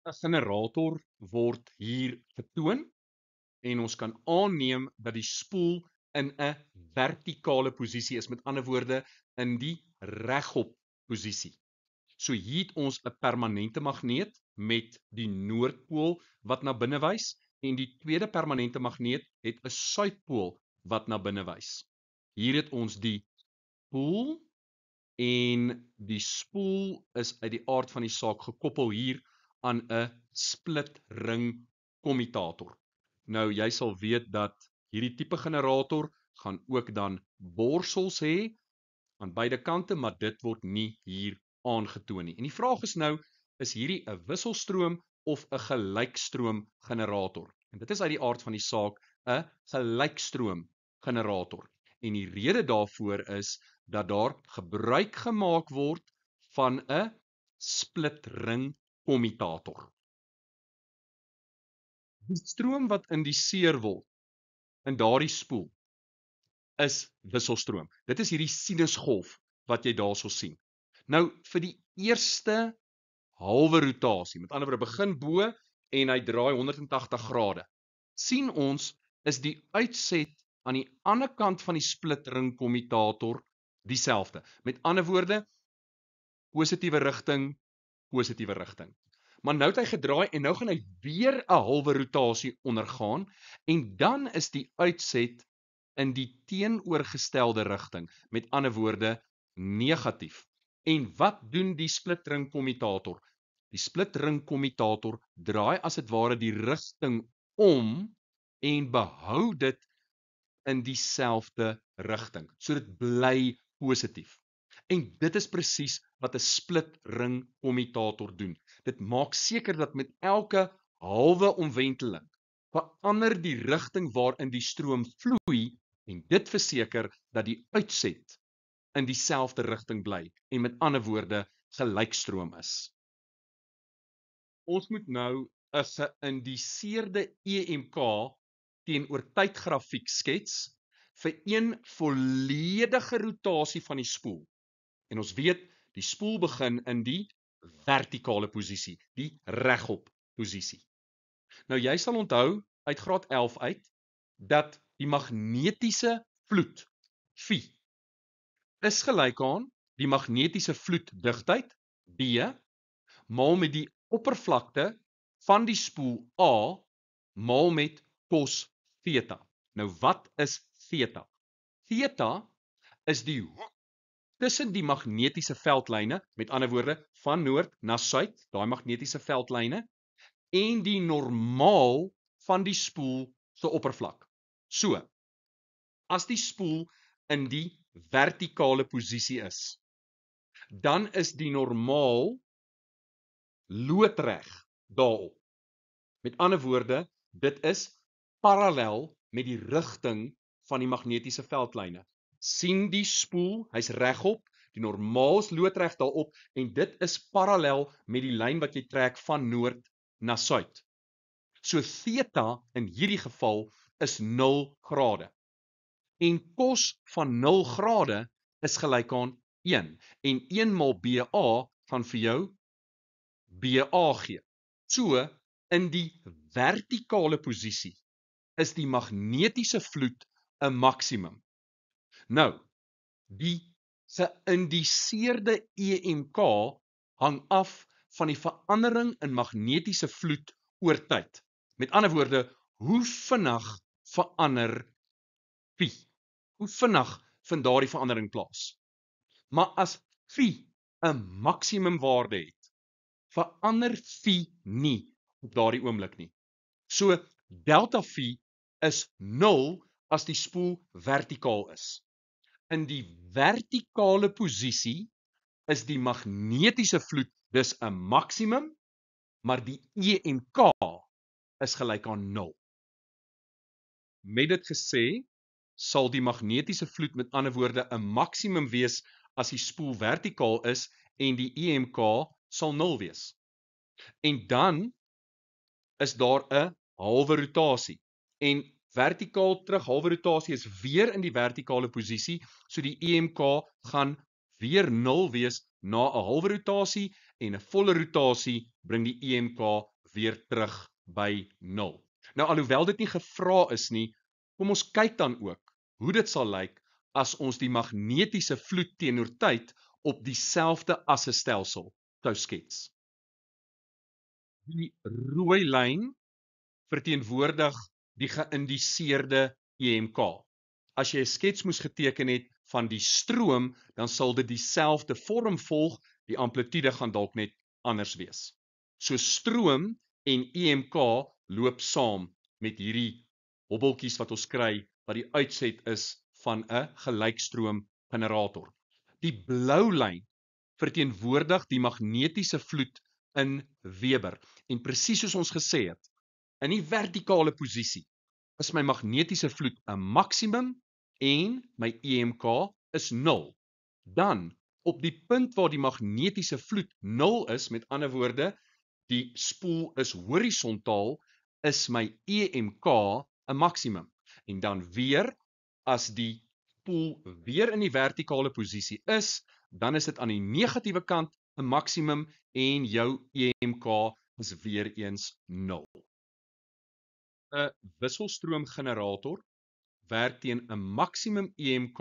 'n generator word hier getoon en ons kan aanneem dat die spoel in 'n vertikale posisie is, met ander woorde in die regop posisie. So hier het ons 'n permanente magneet met die noordpool wat na binne wys en die tweede permanente magneet het 'n suidpool wat na binne wys. Hier het ons die spoel en die spoel is uit die aard van die saak gekoppel hier aan 'n splitring kommutator. Nou jy sal weet dat hierdie tipe generator gaan ook dan borsels hê aan beide kante, maar dit word nie hier aangetoon nie. En die vraag is nou, is hierdie 'n wisselstroom of 'n gelykstroom generator? En dit is uit die aard van die saak 'n gelykstroom generator. En die rede daarvoor is dat daar gebruik gemaak word van 'n splitring kommutator. Die stroom wat indiseer word in daardie spoel is wisselstroom. Dit is hierdie sinusgolf wat jy daarso sien. Nou vir die eerste halwe rotasie, met ander woorde begin bo en hy draai 180 grade. Sien ons is die uitset aan die ander kant van die splitring kommutator dieselfde. Met ander woorde positiewe rigting, positiewe rigting. Maar nou het hy gedraai en nou gaan hy weer 'n halwe rotasie ondergaan en dan is die uitset in die teenoorgestelde rigting, met ander woorde negatief. En wat doen die splitring kommutator? Die splitring kommutator draai as dit ware die rigting om en behou dit in dieselfde rigting. So dit bly positief. En dit is presies wat 'n splitring kommutator doen. Dit maak seker dat met elke halwe omwenteling verander die rigting waarin die stroom vloei en dit verseker dat die uitset in dieselfde rigting bly en met ander woorde gelykstroom is. Ons moet nou 'n geïndiseerde EMK teenoor tydgrafiek skets vir een volledige rotasie van die spoel. En ons weet, die spoel begin in die vertikale posisie, die regop posisie. Nou jy sal onthou uit graad 11 uit dat die magnetiese vloed Phi is gelyk aan die magnetiese vloeddigtheid B maal met die oppervlakte van die spoel A maal met cos theta. Nou wat is theta? Theta is die hoek tussen die magnetiese veldlyne, met ander woorde van noord na suid, daai magnetiese veldlyne, en die normaal van die spoel se oppervlak. So, as die spoel in die vertikale posisie is, dan is die normaal loodreg daarop. Met ander woorde, dit is parallel met die rigting van die magnetiese veldlyne. Sien die spoel, hy's regop, die normaal is loodreg daarop en dit is parallel met die lyn wat jy trek van noord na suid. So theta in hierdie geval is 0 grade. En cos van 0 grade is gelyk aan 1 en 1 maal BA gaan vir jou BA gee. So in die vertikale posisie is die magnetiese vloed 'n maksimum. Nou, die geïndiseerde EMK hang af van die verandering in magnetiese vloed oor tyd. Met ander woorde, hoe vinnig verander Phi? Hoe vinnig vind daardie verandering plaas? Maar as Phi 'n maksimum waarde het, verander Phi nie op daardie oomblik nie. So delta Phi is 0 as die spoel vertikaal is. In die vertikale posisie is die magnetiese vloed dus 'n maksimum, maar die EMK is gelyk aan 0. Met dit gesê, sal die magnetiese vloed met ander woorde 'n maksimum wees as die spoel vertikaal is en die EMK sal 0 wees. En dan is daar 'n halwe rotasie en vertikaal terug halwe rotasie is weer in die vertikale posisie, so die EMK gaan weer 0 wees na 'n halwe rotasie en 'n volle rotasie bring die EMK weer terug by 0. Nou alhoewel dit nie gevra is nie, kom ons kyk dan ook hoe dit sal lyk as ons die magnetiese vloed teenoor tyd op dieselfde assestelsel sou skets. Die rooi lyn verteenwoordig die geïndiseerde EMK. As jy 'n skets moes geteken het van die stroom, dan sal dit dieselfde vorm volg, die amplitude gaan dalk net anders wees. So stroom en EMK loop saam met hierdie hobbeltjies wat ons kry, wat die uitset is van 'n gelykstroom generator. Die blou lyn verteenwoordig die magnetiese vloed in Weber. En presies soos ons gesê het, in die vertikale posisie is my magnetiese vloed 'n maksimum en my EMK is 0. Dan op die punt waar die magnetiese vloed 0 is, met ander woorde, die spoel is horisontaal, is my EMK 'n maksimum. En dan weer, as die spoel weer in die vertikale posisie is, dan is dit aan die negatiewe kant 'n maksimum en jou EMK is weer eens 0. 'n wisselstroomgenerator werk teen 'n maksimum EMK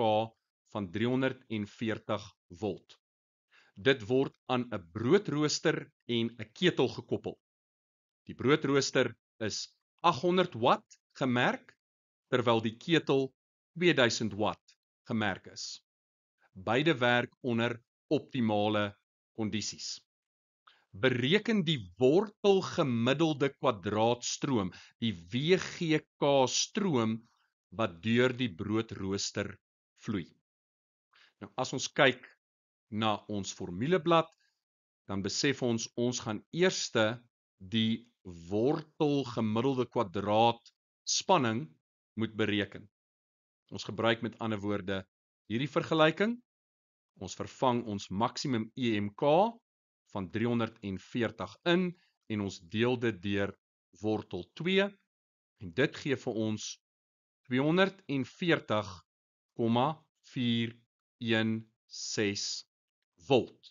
van 340 volt. Dit word aan 'n broodrooster en 'n ketel gekoppel. Die broodrooster is 800 watt gemerk, terwyl die ketel 2000 watt gemerk is. Beide werk onder optimale kondisies. Bereken die wortelgemiddelde kwadraatstroom, die WGK stroom, wat deur die broodrooster vloei. Nou, as ons kyk na ons formuleblad, dan besef ons gaan eerste die wortelgemiddelde kwadraatspanning moet bereken. Ons gebruik met ander woorde hierdie vergelyking. Ons vervang ons maksimum EMK van 340 in en ons deel dit deur wortel 2 en dit gee vir ons 240,416 volt.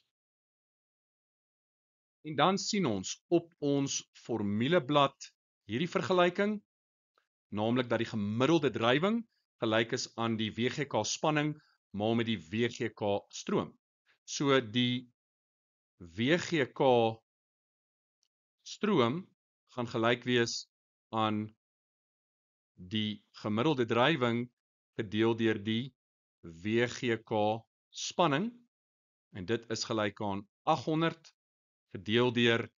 En dan sien ons op ons formuleblad hierdie vergelyking, naamlik dat die gemiddelde drywing gelyk is aan die WGK spanning maal met die WGK stroom. So die WGK stroom gaan gelyk wees aan die gemiddelde drywing gedeel deur die WGK spanning en dit is gelyk aan 800 gedeel deur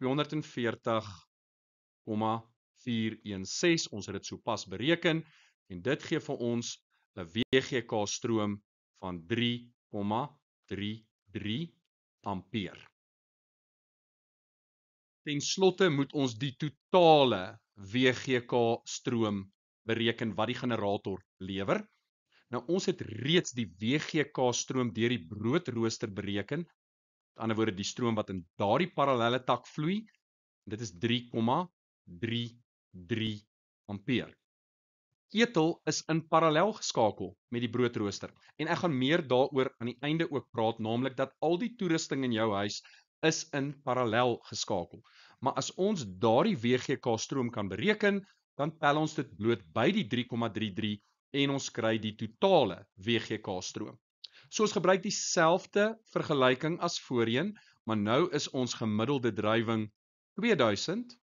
240,416. Ons het dit sopas bereken en dit gee vir ons 'n WGK stroom van 3,33 ampere. Ten slotte moet ons die totale WGK stroom bereken wat die generator lewer. Nou ons het reeds die WGK stroom deur die broodrooster bereken. Met ander woorde die stroom wat in daardie parallelle tak vloei. Dit is 3,33 ampere. Ketel is in parallel geskakel met die broodrooster en ek gaan meer daaroor aan die einde ook praat, naamlik dat al die toerusting in jou huis is in parallel geskakel. Maar as ons daardie WGK stroom kan bereken, dan tel ons dit bloot by die 3,33 en ons kry die totale WGK stroom. So ons gebruik dieselfde vergelyking as voorheen, maar nou is ons gemiddelde drywing 2000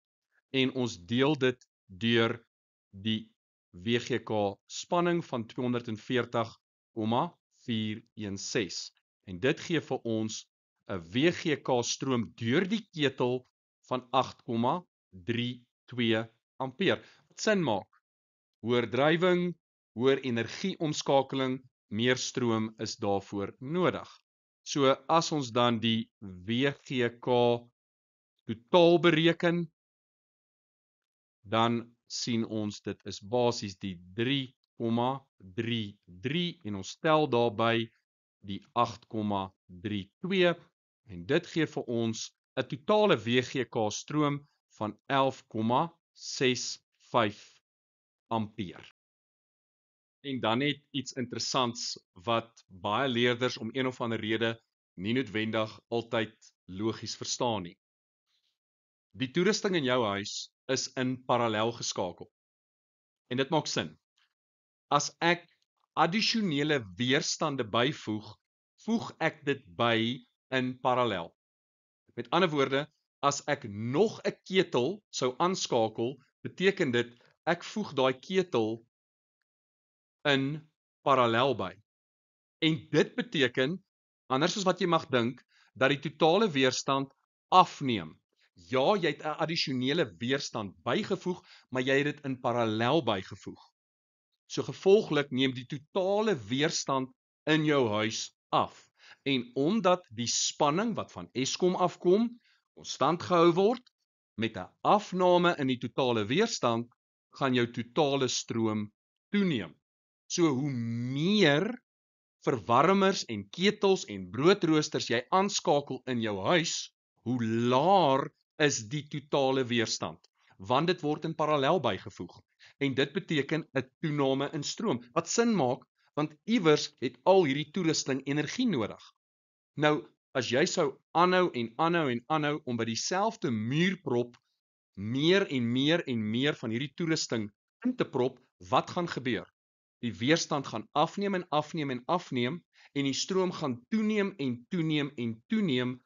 en ons deel dit deur die WGK spanning van 240,416 en dit gee vir ons 'n WGK stroom deur die ketel van 8,32 ampere. Wat sin maak? Hoër drywing, hoër energieomskakeling, meer stroom is daarvoor nodig. So as ons dan die WGK totaal bereken, dan sien ons dit is basies die 3,33 en ons tel daarby die 8,32 en dit gee vir ons 'n totale WGK stroom van 11,65 ampere. En dan net iets interessants wat baie leerders om een of ander rede nie noodwendig altyd logies verstaan nie. Die toerusting in jou huis is in parallel geskakel. En dit maak sin. As ek addisionele weerstande byvoeg, voeg ek dit by in parallel. Met ander woorde, as ek nog 'n ketel sou aanskakel, beteken dit ek voeg daai ketel in parallel by. En dit beteken, anders as wat jy mag dink, dat die totale weerstand afneem. Ja, jy het 'n addisionele weerstand bygevoeg, maar jy het dit in parallel bygevoeg. So gevolglik neem die totale weerstand in jou huis af. En omdat die spanning wat van Eskom afkom, konstant gehou word, met 'n afname in die totale weerstand, gaan jou totale stroom toeneem. So hoe meer verwarmers en ketels en broodroosters jy aanskakel in jou huis, hoe laer is die totale weerstand, want dit word in parallel bygevoeg. En dit beteken 'n toename in stroom, wat sin maak, want iewers het al hierdie toerusting energie nodig. Nou, as jy sou aanhou en aanhou en aanhou om by dieselfde muurprop meer en meer en meer van hierdie toerusting in te prop, wat gaan gebeur? Die weerstand gaan afneem en afneem en afneem, en die stroom gaan toeneem en toeneem en toeneem,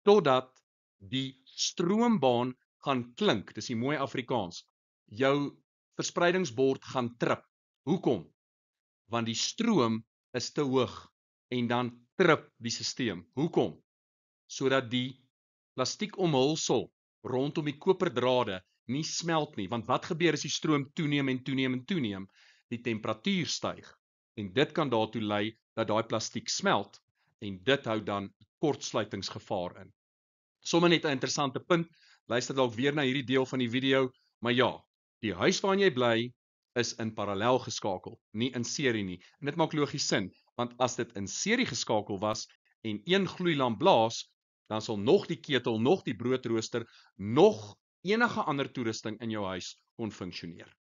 totdat die stroombaan gaan klink. Dis die mooi Afrikaans. Jou verspreidingsbord gaan trip. Hoekom? Want die stroom is te hoog, en dan trip die stelsel. Hoekom? Sodat die plastiekomhulsel rondom die koperdrade nie smelt nie, want wat gebeur as die stroom toeneem en toeneem en toeneem? Die temperatuur styg, en dit kan daartoe lei dat daai plastiek smelt, en dit hou dan kortsluitingsgevaar in. Sommige net 'n interessante punt, luister dalk weer na hierdie deel van die video, maar ja, die huis waarin jy bly is in parallel geskakel, nie in serie nie. En dit maak logies sin, want as dit in serie geskakel was en een gloeilamp blaas, dan sal nog die ketel, nog die broodrooster, nog enige ander toerusting in jou huis kon funksioneer.